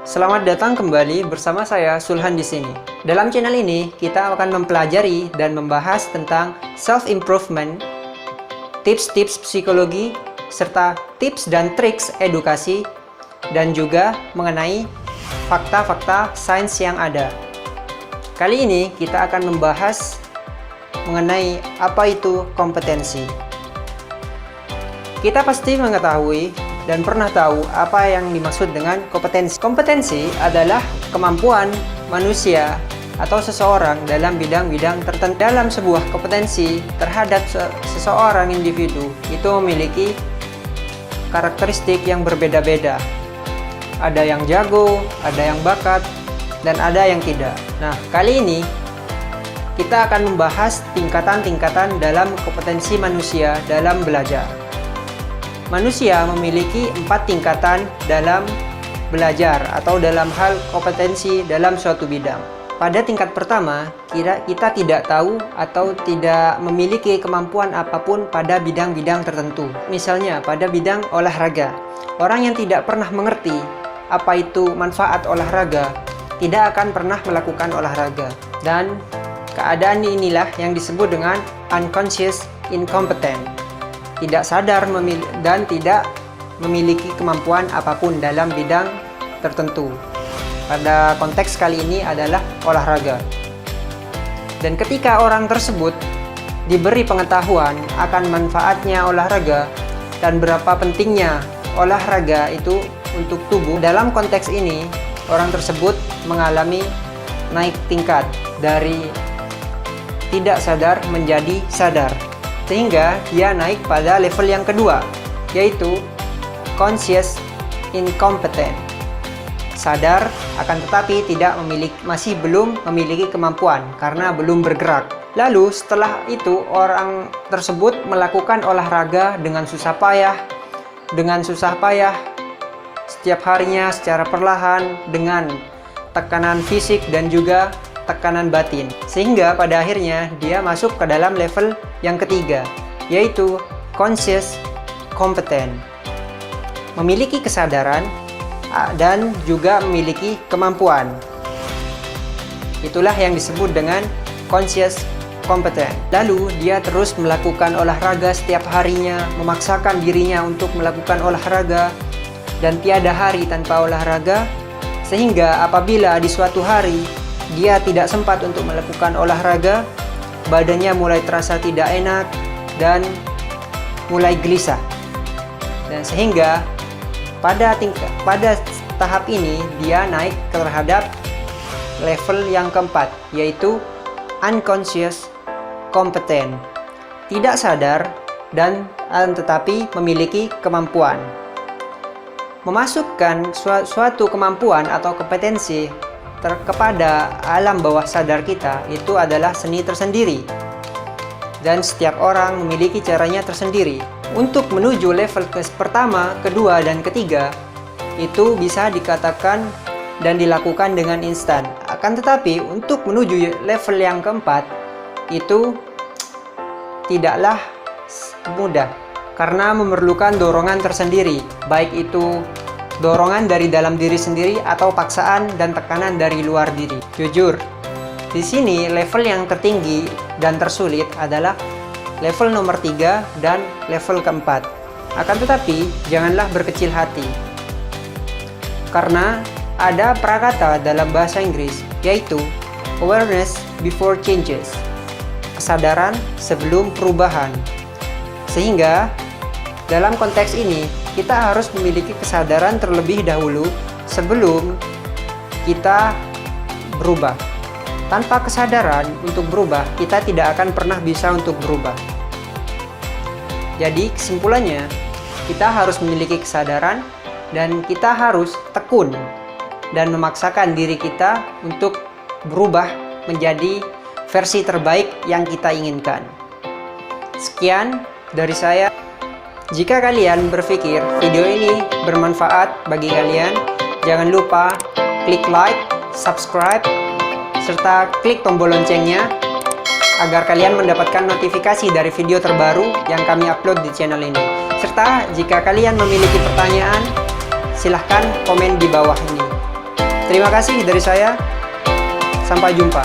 Selamat datang kembali bersama saya Sulhan di sini. Dalam channel ini kita akan mempelajari dan membahas tentang self-improvement, tips-tips psikologi, serta tips dan triks edukasi, dan juga mengenai fakta-fakta sains yang ada. Kali ini kita akan membahas mengenai apa itu kompetensi. Kita pasti mengetahui dan pernah tahu apa yang dimaksud dengan kompetensi. Kompetensi adalah kemampuan manusia atau seseorang dalam bidang-bidang tertentu. Dalam sebuah kompetensi terhadap seseorang individu itu memiliki karakteristik yang berbeda-beda. Ada yang jago, ada yang bakat, dan ada yang tidak. Nah, kali ini kita akan membahas tingkatan-tingkatan dalam kompetensi manusia dalam belajar. Manusia memiliki 4 tingkatan dalam belajar atau dalam hal kompetensi dalam suatu bidang. Pada tingkat pertama, kita tidak tahu atau tidak memiliki kemampuan apapun pada bidang-bidang tertentu. Misalnya pada bidang olahraga. Orang yang tidak pernah mengerti apa itu manfaat olahraga tidak akan pernah melakukan olahraga. Dan keadaan inilah yang disebut dengan unconscious incompetent. Tidak sadar dan tidak memiliki kemampuan apapun dalam bidang tertentu. Pada konteks kali ini adalah olahraga. Dan ketika orang tersebut diberi pengetahuan akan manfaatnya olahraga dan berapa pentingnya olahraga itu untuk tubuh, dalam konteks ini orang tersebut mengalami naik tingkat dari tidak sadar menjadi sadar. Sehingga dia naik pada level yang kedua, yaitu conscious incompetent. Sadar akan tetapi masih belum memiliki kemampuan karena belum bergerak. Lalu setelah itu orang tersebut melakukan olahraga dengan susah payah setiap harinya secara perlahan dengan tekanan fisik dan juga tekanan batin, sehingga pada akhirnya dia masuk ke dalam level yang ketiga, yaitu conscious competent, memiliki kesadaran dan juga memiliki kemampuan. Itulah yang disebut dengan conscious competent. Lalu dia terus melakukan olahraga setiap harinya, memaksakan dirinya untuk melakukan olahraga dan tiada hari tanpa olahraga, sehingga apabila di suatu hari dia tidak sempat untuk melakukan olahraga, badannya mulai terasa tidak enak dan mulai gelisah. Dan sehingga pada tahap ini dia naik terhadap level yang keempat, yaitu unconscious competent. Tidak sadar dan tetapi memiliki kemampuan. Memasukkan suatu kemampuan atau kompetensi kepada alam bawah sadar kita itu adalah seni tersendiri, dan setiap orang memiliki caranya tersendiri. Untuk menuju level pertama, kedua, dan ketiga itu bisa dikatakan dan dilakukan dengan instan. Akan tetapi untuk menuju level yang keempat itu tidaklah mudah karena memerlukan dorongan tersendiri, baik itu dorongan dari dalam diri sendiri atau paksaan dan tekanan dari luar diri. Jujur, di sini level yang tertinggi dan tersulit adalah level nomor 3 dan level keempat. Akan tetapi, janganlah berkecil hati. Karena ada prakata dalam bahasa Inggris, yaitu awareness before changes. Kesadaran sebelum perubahan. Sehingga, dalam konteks ini, kita harus memiliki kesadaran terlebih dahulu sebelum kita berubah. Tanpa kesadaran untuk berubah, kita tidak akan pernah bisa untuk berubah. Jadi kesimpulannya, kita harus memiliki kesadaran dan kita harus tekun dan memaksakan diri kita untuk berubah menjadi versi terbaik yang kita inginkan. Sekian dari saya. Jika kalian berpikir video ini bermanfaat bagi kalian, jangan lupa klik like, subscribe, serta klik tombol loncengnya agar kalian mendapatkan notifikasi dari video terbaru yang kami upload di channel ini. Serta jika kalian memiliki pertanyaan, silahkan komen di bawah ini. Terima kasih dari saya. Sampai jumpa.